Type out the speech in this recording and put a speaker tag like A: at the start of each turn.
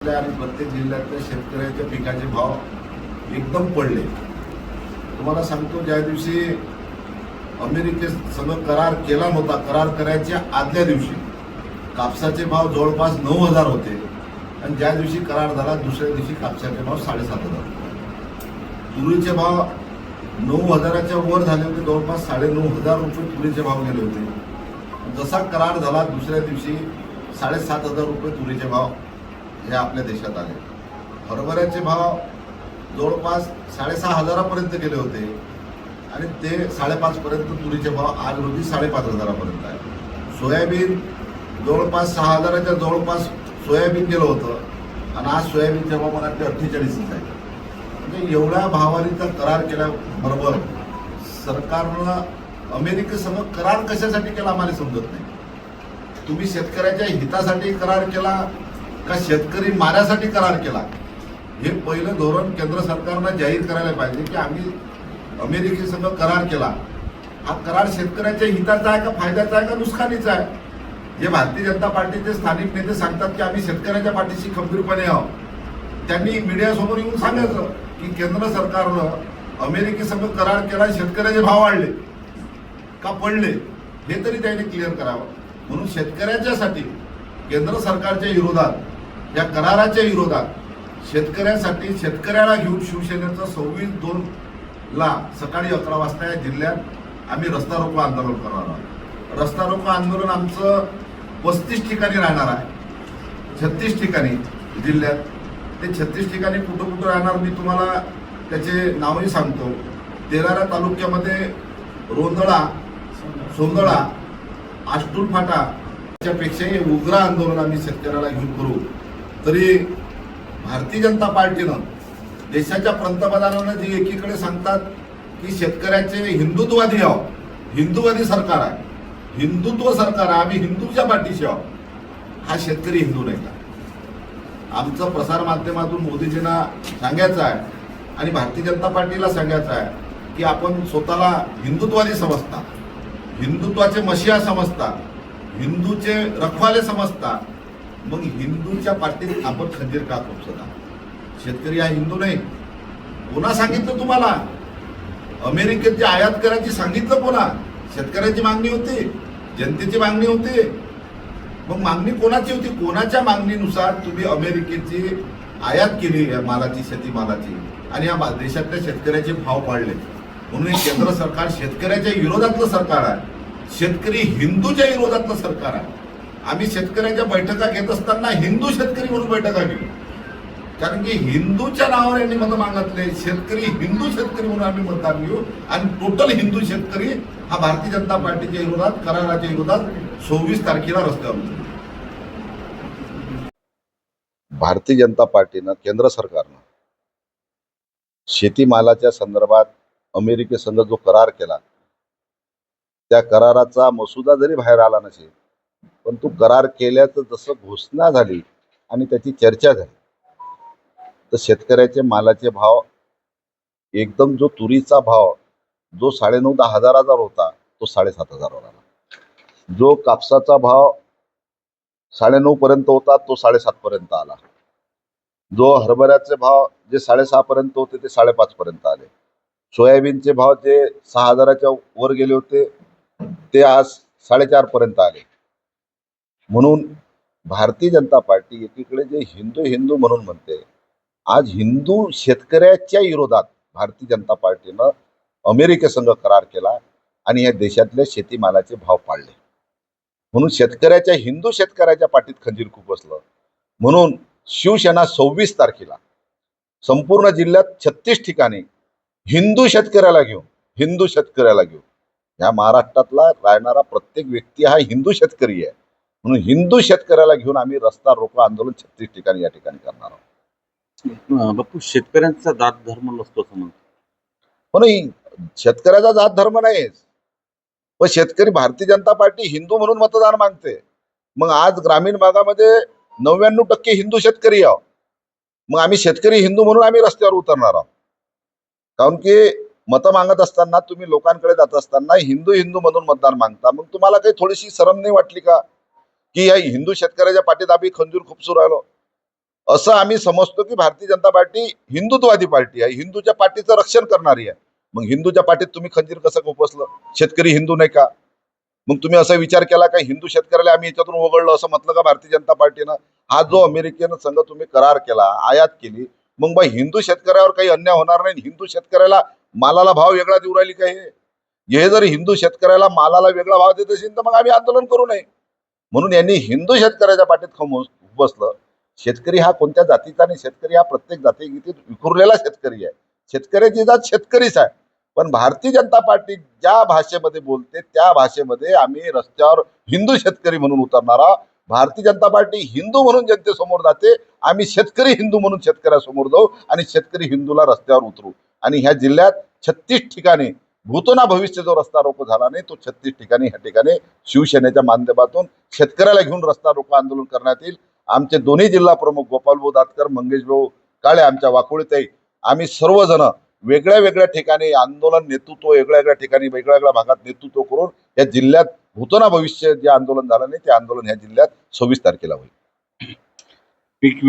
A: जिल्ह्यातल्या आणि प्रत्येक जिल्ह्यातल्या शेतकऱ्याच्या पिकाचे भाव एकदम पडले। तुम्हाला सांगतो, ज्या दिवशी अमेरिकेसंग करार केला नव्हता, करार करायच्या आदल्या दिवशी कापसाचे भाव जवळपास 9,000 होते आणि ज्या दिवशी करार झाला दुसऱ्या दिवशी कापसाचे भाव 7,500 होते। तुरीचे भाव 9,000च्या वर झाले होते, जवळपास 9,500 रुपये तुरीचे भाव गेले होते। जसा करार झाला दुसऱ्या दिवशी 7,500 रुपये तुरीचे भाव हे आपल्या देशात आले। हरभऱ्याचे भाव जवळपास 6,500 पर्यंत गेले होते आणि ते 5.5 पर्यंत तुरीचे भाव आज रोजी 5,500 पर्यंत आहे। सोयाबीन जवळपास 6,000च्या जवळपास सोयाबीन गेलं होतं आणि आज सोयाबीनचे भाव मला ते 48च आहे। म्हणजे एवढ्या भावारीचा करार केल्याबरोबर सरकारनं अमेरिकेसमोर करार कशासाठी केला आम्हाला समजत नाही। तुम्ही शेतकऱ्याच्या हितासाठी करार केला का शेतकरी माऱ्यासाठी करार केला, हे पहिलं धोरण केंद्र सरकारनं जाहीर करायला पाहिजे की आम्ही अमेरिकेसंग करार केला, हा करार शेतकऱ्याच्या हिताचा आहे का फायद्याचा आहे का नुकसानीचा आहे। जे भारतीय जनता पार्टीचे स्थानिक नेते सांगतात की आम्ही शेतकऱ्याच्या पाठीशी खंबीरपणे आहोत, त्यांनी मीडियासमोर येऊन सांगायचं की केंद्र सरकारनं अमेरिकेसंग करार केला, शेतकऱ्याचे भाव वाढले का पडले हे तरी त्यांनी क्लिअर करावं। म्हणून शेतकऱ्याच्यासाठी केंद्र सरकारच्या विरोधात, या कराराच्या विरोधात शेतकऱ्यासाठी शेतकऱ्याला घेऊन शिवसेनेचं 26/2 सकाळी 11 वाजता या जिल्ह्यात आम्ही रस्ता रोको आंदोलन करणार आहोत। रस्ता रोको आंदोलन आमचं 35 ठिकाणी राहणार आहे, 36 ठिकाणी जिल्ह्यात। ते 36 ठिकाणी कुठं कुठं राहणार मी तुम्हाला त्याचे नावही सांगतो। तेलारा तालुक्यामध्ये रोंदळा, सोंदळा, आष्टूल फाटा याच्यापेक्षाही उग्र आंदोलन आम्ही शेतकऱ्याला घेऊन करू। तरी भारतीय जनता पार्टीनं, देशाच्या पंतप्रधानांना जे एकीकडे सांगतात की शेतकऱ्याचे हिंदुत्ववादी आहोत, हिंदुवादी सरकार आहे, हिंदुत्व सरकार आहे, आम्ही हिंदूच्या पाठीशी आहोत, हा शेतकरी हिंदू नाही का? आमचं प्रसार माध्यमातून मोदीजींना सांगायचं आहे आणि भारतीय जनता पार्टीला सांगायचं आहे की आपण स्वतःला हिंदुत्ववादी समजता, हिंदुत्वाचे मशिहा समजता, हिंदूचे रखवाले समजता, मग हिंदूच्या पाठीत आपण खंजीर का खुपसता? शेतकरी हा हिंदू नाही। कोणा सांगितलं तुम्हाला? अमेरिकेची आयात करायची सांगितलं कोणा? शेतकऱ्याची मागणी होती, जनतेची मागणी होती। मग मागणी कोणाची होती? कोणाच्या मागणीनुसार तुम्ही अमेरिकेची आयात केली या मालाची, शेतीमालाची, आणि या देशातल्या शेतकऱ्याचे भाव वाढले। म्हणून केंद्र सरकार शेतकऱ्याच्या विरोधातलं सरकार आहे, शेतकरी हिंदूच्या विरोधातलं सरकार आहे। आम्ही शेतकऱ्याच्या बैठका घेत असताना हिंदू शेतकरी म्हणून बैठका घेऊ, कारण की हिंदूच्या नावावर यांनी मतं मागितले। शेतकरी हिंदू शेतकरी म्हणून आम्ही मतदान घेऊ आणि टोटल हिंदू शेतकरी हा भारतीय जनता पार्टीच्या विरोधात, कराराच्या विरोधात 26 तारखेला रस्त्यावर उतरेल।
B: भारतीय जनता पार्टीनं, केंद्र सरकारनं शेतीमालाच्या संदर्भात अमेरिकेसंग जो करार केला, त्या कराराचा मसुदा जरी बाहेर आला नसेल, पण तो करार केल्याचं जसं घोषणा झाली आणि त्याची चर्चा झाली, तर शेतकऱ्याचे मालाचे भाव एकदम, जो तुरीचा भाव जो 9,500-10,000 हजार होता तो 7,500 वर आला, जो कापसाचा भाव 9.5 पर्यंत होता तो 7.5 पर्यंत आला, जो हरभऱ्याचे भाव जे 6.5 पर्यंत होते ते 5.5 पर्यंत आले, सोयाबीनचे भाव जे 6,000च्या वर गेले होते ते आज 4.5 पर्यंत आले। म्हणून भारतीय जनता पार्टी एकीकडे जे हिंदू हिंदू म्हणून म्हणते, आज हिंदू शेतकऱ्याच्या विरोधात भारतीय जनता पार्टीनं अमेरिकेसंग करार केला आणि या देशातल्या शेतीमालाचे भाव पाडले। म्हणून शेतकऱ्याच्या, हिंदू शेतकऱ्याच्या पाठीत खंजीर खुपसलं। म्हणून शिवसेना 26 तारखेला संपूर्ण जिल्ह्यात 36 ठिकाणी हिंदू शेतकऱ्याला घेऊन, या महाराष्ट्रातला राहणारा प्रत्येक व्यक्ती हा हिंदू शेतकरी आहे, म्हणून हिंदू शेतकऱ्याला घेऊन आम्ही रस्ता रोको आंदोलन 36 ठिकाणी या ठिकाणी करणार आहोत।
C: बापू, शेतकऱ्यांचा जात धर्म नसतो असं म्हणतो,
B: पण शेतकऱ्याचा जात धर्म नाही, पण शेतकरी, भारतीय जनता पार्टी हिंदू म्हणून मतदान मागते। मग आज ग्रामीण भागामध्ये 99% हिंदू शेतकरी आहोत, मग आम्ही शेतकरी हिंदू म्हणून आम्ही रस्त्यावर उतरणार आहोत। कारण की मतं मागत असताना, तुम्ही लोकांकडे जात असताना हिंदू हिंदू म्हणून मतदान मागता, मग तुम्हाला काही थोडीशी शरम नाही वाटली का की या हिंदू शेतकऱ्याच्या पाठीत आम्ही खंजीर खुपसू राहिलो? असं आम्ही समजतो की भारतीय जनता पार्टी हिंदुत्ववादी पार्टी आहे, हिंदूच्या पाठीचं रक्षण करणारी आहे. मग हिंदूच्या पाठीत तुम्ही खंजीर कसं खुपसलं? शेतकरी हिंदू नाही का? मग तुम्ही असा विचार केला का हिंदू शेतकऱ्याला आम्ही याच्यातून वगळलो असं म्हटलं का भारतीय जनता पार्टीनं? हा जो अमेरिकेनं संघ तुम्ही करार केला, आयात केली, मग बा हिंदू शेतकऱ्यावर काही अन्याय होणार नाही? हिंदू शेतकऱ्याला मालाला भाव वेगळा देऊ राहिली का हे जर हिंदू शेतकऱ्याला मालाला वेगळा भाव देत असेल तर मग आम्ही आंदोलन करू नये. म्हणून यांनी हिंदू शेतकऱ्याच्या पाठीत बसलं. शेतकरी हा कोणत्या जातीचा नाही, शेतकरी हा प्रत्येक जातीगीतीत विखुरलेला शेतकरी आहे. शेतकऱ्याची जात शेतकरीच आहे. पण भारतीय जनता पार्टी ज्या भाषेमध्ये बोलते त्या भाषेमध्ये आम्ही रस्त्यावर हिंदू शेतकरी म्हणून उतरणारा, भारतीय जनता पार्टी हिंदू म्हणून जनतेसमोर जाते, आम्ही शेतकरी हिंदू म्हणून शेतकऱ्यासमोर जाऊ आणि शेतकरी हिंदूला रस्त्यावर उतरू. आणि ह्या जिल्ह्यात 36 ठिकाणी भूतोना भविष्य जो रस्ता रोको झाला नाही तो 36 ठिकाणी ह्या ठिकाणी शिवसेनेच्या माध्यमातून शेतकऱ्याला घेऊन रस्ता रोको आंदोलन करण्यात येईल. आमचे दोन्ही जिल्हा प्रमुख गोपालभाऊ दातकर, मंगेशभाऊ काळे, आमच्या वाकोळीताई, आम्ही सर्वजण वेगळ्या वेगळ्या ठिकाणी आंदोलन नेतृत्व, वेगळ्या वेगळ्या ठिकाणी वेगळ्या वेगळ्या भागात नेतृत्व करून या जिल्ह्यात भूतोना भविष्य जे आंदोलन झालं नाही ते आंदोलन ह्या जिल्ह्यात 26 तारखेला होईल.
C: पीक